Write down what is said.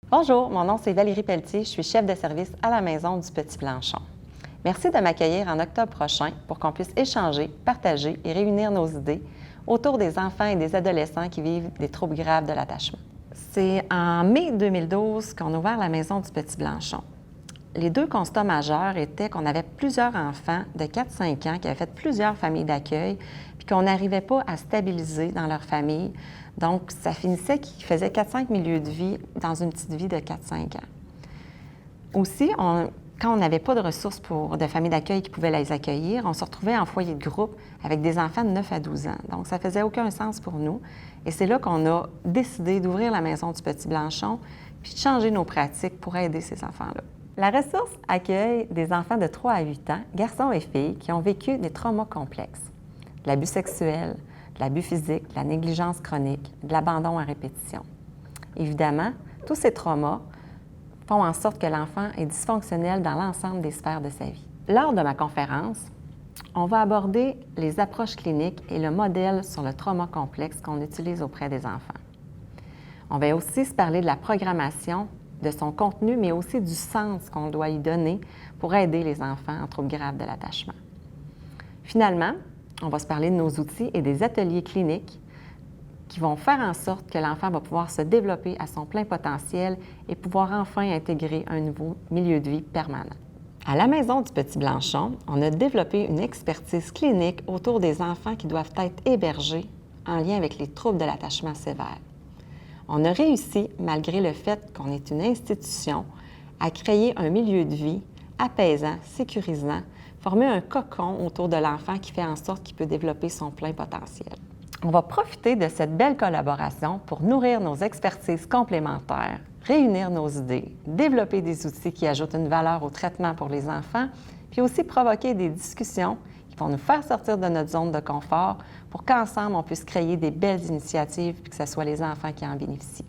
Bonjour, mon nom c'est Valérie Pelletier, je suis chef de service à la Maison du Petit Blanchon. Merci de m'accueillir en octobre prochain pour qu'on puisse échanger, partager et réunir nos idées autour des enfants et des adolescents qui vivent des troubles graves de l'attachement. C'est en mai 2012 qu'on a ouvert la Maison du Petit Blanchon. Les deux constats majeurs étaient qu'on avait plusieurs enfants de 4-5 ans qui avaient fait plusieurs familles d'accueil puis qu'on n'arrivait pas à stabiliser dans leur famille. Donc, ça finissait qu'ils faisaient 4-5 milieux de vie dans une petite vie de 4-5 ans. Aussi, quand on n'avait pas de ressources de familles d'accueil qui pouvaient les accueillir, on se retrouvait en foyer de groupe avec des enfants de 9 à 12 ans. Donc, ça faisait aucun sens pour nous. Et c'est là qu'on a décidé d'ouvrir la Maison du Petit Blanchon puis de changer nos pratiques pour aider ces enfants-là. La ressource accueille des enfants de 3 à 8 ans, garçons et filles, qui ont vécu des traumas complexes, de l'abus sexuel, de l'abus physique, de la négligence chronique, de l'abandon à répétition. Évidemment, tous ces traumas font en sorte que l'enfant est dysfonctionnel dans l'ensemble des sphères de sa vie. Lors de ma conférence, on va aborder les approches cliniques et le modèle sur le trauma complexe qu'on utilise auprès des enfants. On va aussi se parler de la programmation, de son contenu, mais aussi du sens qu'on doit y donner pour aider les enfants en troubles graves de l'attachement. Finalement, on va se parler de nos outils et des ateliers cliniques qui vont faire en sorte que l'enfant va pouvoir se développer à son plein potentiel et pouvoir enfin intégrer un nouveau milieu de vie permanent. À la Maison du Petit Blanchon, on a développé une expertise clinique autour des enfants qui doivent être hébergés en lien avec les troubles de l'attachement sévère. On a réussi, malgré le fait qu'on est une institution, à créer un milieu de vie apaisant, sécurisant, former un cocon autour de l'enfant qui fait en sorte qu'il peut développer son plein potentiel. On va profiter de cette belle collaboration pour nourrir nos expertises complémentaires, réunir nos idées, développer des outils qui ajoutent une valeur au traitement pour les enfants, puis aussi provoquer des discussions qui vont nous faire sortir de notre zone de confort pour qu'ensemble, on puisse créer des belles initiatives et que ce soit les enfants qui en bénéficient.